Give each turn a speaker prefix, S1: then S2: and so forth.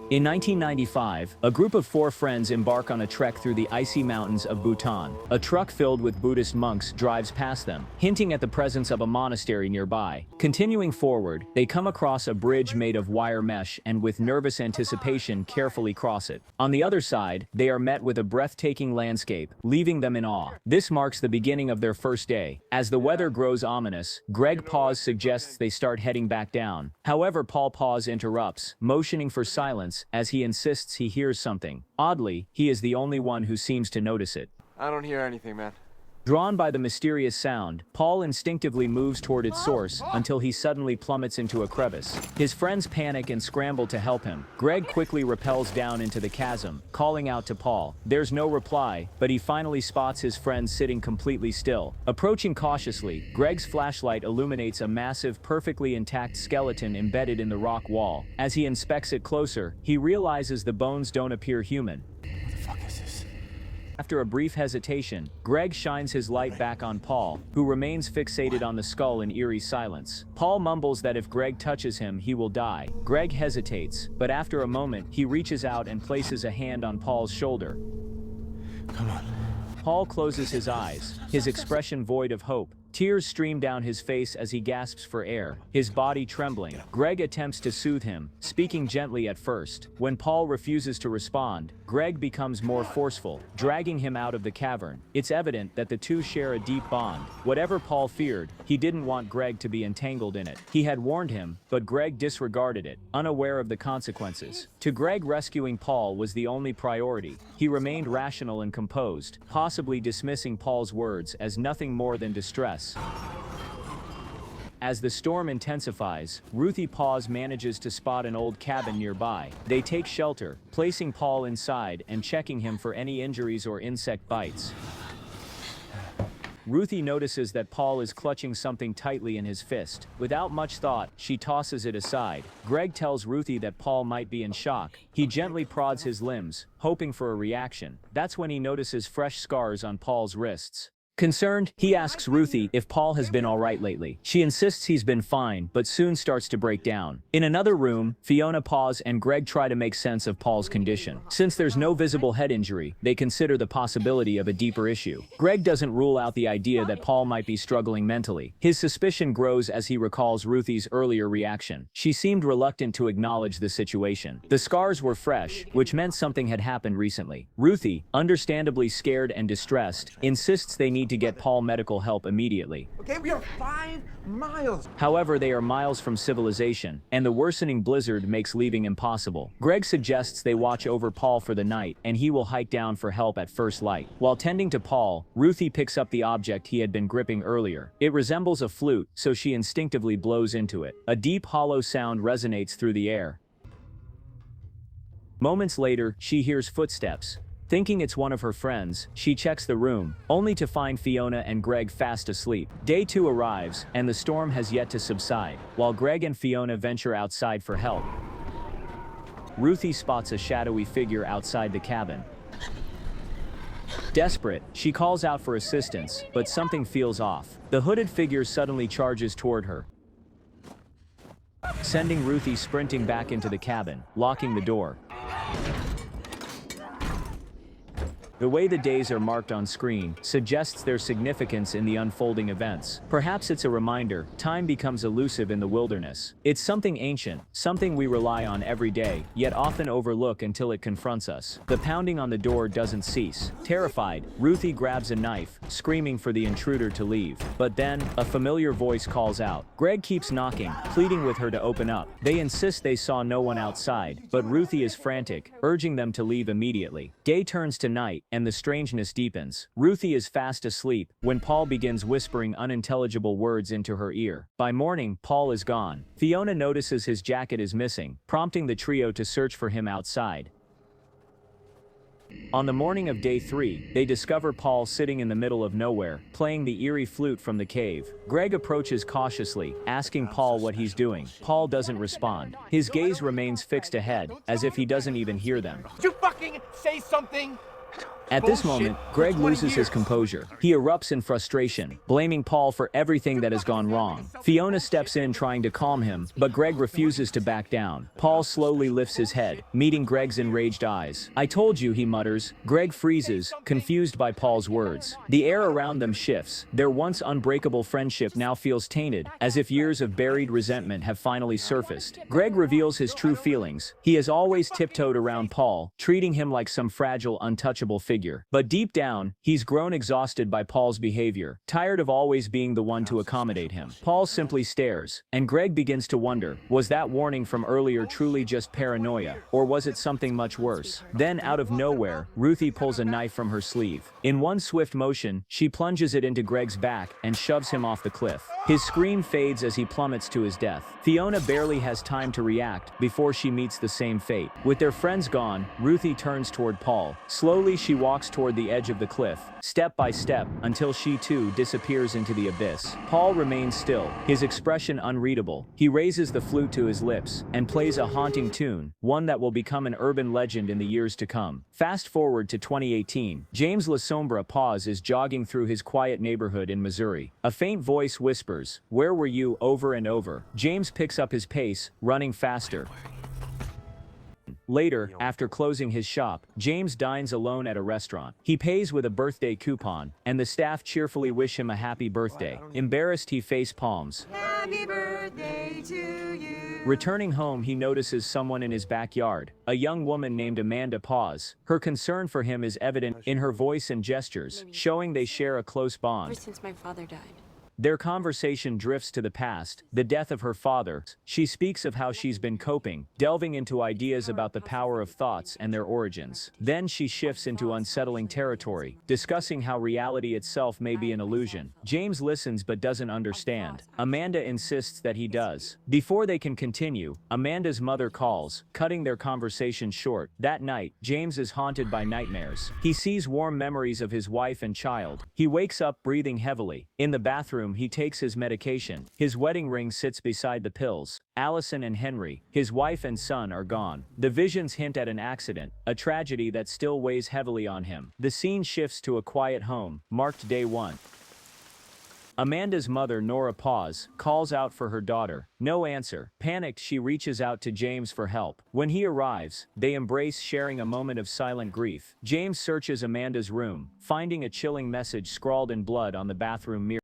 S1: In 1995, a group of 4 friends embark on a trek through the icy mountains of Bhutan. A truck filled with Buddhist monks drives past them, hinting at the presence of a monastery nearby. Continuing forward, they come across a bridge made of wire mesh and with nervous anticipation carefully cross it. On the other side, they are met with a breathtaking landscape, leaving them in awe. This marks the beginning of their first day. As the weather grows ominous, Greg Pause suggests they start heading back down. However, Paul Pause interrupts, motioning for silence as he insists he hears something. Oddly, he is the only one who seems to notice it.
S2: I don't hear anything, man.
S1: Drawn by the mysterious sound, Paul instinctively moves toward its source until he suddenly plummets into a crevice. His friends panic and scramble to help him. Greg quickly rappels down into the chasm, calling out to Paul. There's no reply, but he finally spots his friend sitting completely still. Approaching cautiously, Greg's flashlight illuminates a massive, perfectly intact skeleton embedded in the rock wall. As he inspects it closer, he realizes the bones don't appear human.
S2: What the fuck is this?
S1: After a brief hesitation, Greg shines his light back on Paul, who remains fixated on the skull in eerie silence. Paul mumbles that if Greg touches him, he will die. Greg hesitates, but after a moment, he reaches out and places a hand on Paul's shoulder.
S2: Come on.
S1: Paul closes his eyes, his expression void of hope. Tears stream down his face as he gasps for air, his body trembling. Greg attempts to soothe him, speaking gently at first. When Paul refuses to respond, Greg becomes more forceful, dragging him out of the cavern. It's evident that the two share a deep bond. Whatever Paul feared, he didn't want Greg to be entangled in it. He had warned him, but Greg disregarded it, unaware of the consequences. To Greg, rescuing Paul was the only priority. He remained rational and composed, possibly dismissing Paul's words as nothing more than distress. As the storm intensifies, Ruthie Paws manages to spot an old cabin nearby. They take shelter, placing Paul inside and checking him for any injuries or insect bites. Ruthie notices that Paul is clutching something tightly in his fist. Without much thought, she tosses it aside. Greg tells Ruthie that Paul might be in shock. He gently prods his limbs, hoping for a reaction. That's when he notices fresh scars on Paul's wrists. Concerned, he asks Ruthie if Paul has been alright lately. She insists he's been fine, but soon starts to break down. In another room, Fiona Paws and Greg try to make sense of Paul's condition. Since there's no visible head injury, they consider the possibility of a deeper issue. Greg doesn't rule out the idea that Paul might be struggling mentally. His suspicion grows as he recalls Ruthie's earlier reaction. She seemed reluctant to acknowledge the situation. The scars were fresh, which meant something had happened recently. Ruthie, understandably scared and distressed, insists they need to get Paul medical help immediately.
S2: Okay, we are 5 miles.
S1: However, they are miles from civilization, and the worsening blizzard makes leaving impossible. Greg suggests they watch over Paul for the night, and he will hike down for help at first light. While tending to Paul, Ruthie picks up the object he had been gripping earlier. It resembles a flute, so she instinctively blows into it. A deep, hollow sound resonates through the air. Moments later, she hears footsteps. Thinking it's one of her friends, she checks the room, only to find Fiona and Greg fast asleep. Day 2 arrives, and the storm has yet to subside. While Greg and Fiona venture outside for help, Ruthie spots a shadowy figure outside the cabin. Desperate, she calls out for assistance, but something feels off. The hooded figure suddenly charges toward her, sending Ruthie sprinting back into the cabin, locking the door. The way the days are marked on screen suggests their significance in the unfolding events. Perhaps it's a reminder, time becomes elusive in the wilderness. It's something ancient, something we rely on every day, yet often overlook until it confronts us. The pounding on the door doesn't cease. Terrified, Ruthie grabs a knife, screaming for the intruder to leave. But then, a familiar voice calls out. Greg keeps knocking, pleading with her to open up. They insist they saw no one outside, but Ruthie is frantic, urging them to leave immediately. Day turns to night, and the strangeness deepens. Ruthie is fast asleep when Paul begins whispering unintelligible words into her ear. By morning, Paul is gone. Fiona notices his jacket is missing, prompting the trio to search for him outside. On the morning of day 3, they discover Paul sitting in the middle of nowhere, playing the eerie flute from the cave. Greg approaches cautiously, asking Paul what he's doing. Paul doesn't respond. His gaze remains fixed ahead, as if he doesn't even hear them.
S2: Did you fucking say something?
S1: At this
S2: Bullshit
S1: moment,
S2: for
S1: Greg
S2: 20
S1: loses his
S2: years.
S1: composure. He erupts in frustration, blaming Paul for everything that has gone wrong. Fiona steps in trying to calm him, but Greg refuses to back down. Paul slowly lifts his head, meeting Greg's enraged eyes. "I told you," he mutters. Greg freezes, confused by Paul's words. The air around them shifts. Their once unbreakable friendship now feels tainted, as if years of buried resentment have finally surfaced. Greg reveals his true feelings. He has always tiptoed around Paul, treating him like some fragile, untouchable figure. But deep down, he's grown exhausted by Paul's behavior, tired of always being the one to accommodate him. Paul simply stares, and Greg begins to wonder, was that warning from earlier truly just paranoia, or was it something much worse? Then, out of nowhere, Ruthie pulls a knife from her sleeve. In one swift motion, she plunges it into Greg's back and shoves him off the cliff. His scream fades as he plummets to his death. Fiona barely has time to react before she meets the same fate. With their friends gone, Ruthie turns toward Paul. Slowly, she walks toward the edge of the cliff, step by step, until she too disappears into the abyss. Paul remains still, his expression unreadable. He raises the flute to his lips and plays a haunting tune, one that will become an urban legend in the years to come. Fast forward to 2018. James LaSombra Paz is jogging through his quiet neighborhood in Missouri. A faint voice whispers, "Where were you?" over and over. James picks up his pace, running faster. Later, after closing his shop, James dines alone at a restaurant. He pays with a birthday coupon, and the staff cheerfully wish him a happy birthday. Embarrassed, he face palms.
S3: Happy birthday to you.
S1: Returning home, he notices someone in his backyard, a young woman named Amanda Paz. Her concern for him is evident in her voice and gestures, showing they share a close
S3: Ever
S1: bond.
S3: since my father died.
S1: Their conversation drifts to the past, the death of her father. She speaks of how she's been coping, delving into ideas about the power of thoughts and their origins. Then she shifts into unsettling territory, discussing how reality itself may be an illusion. James listens but doesn't understand. Amanda insists that he does. Before they can continue, Amanda's mother calls, cutting their conversation short. That night, James is haunted by nightmares. He sees warm memories of his wife and child. He wakes up breathing heavily. In the bathroom, he takes his medication. His wedding ring sits beside the pills. Allison and Henry, his wife and son, are gone. The visions hint at an accident, a tragedy that still weighs heavily on him. The scene shifts to a quiet home, marked day 1. Amanda's mother, Nora Paz, calls out for her daughter. No answer. Panicked, she reaches out to James for help. When he arrives, they embrace, sharing a moment of silent grief. James searches Amanda's room, finding a chilling message scrawled in blood on the bathroom mirror.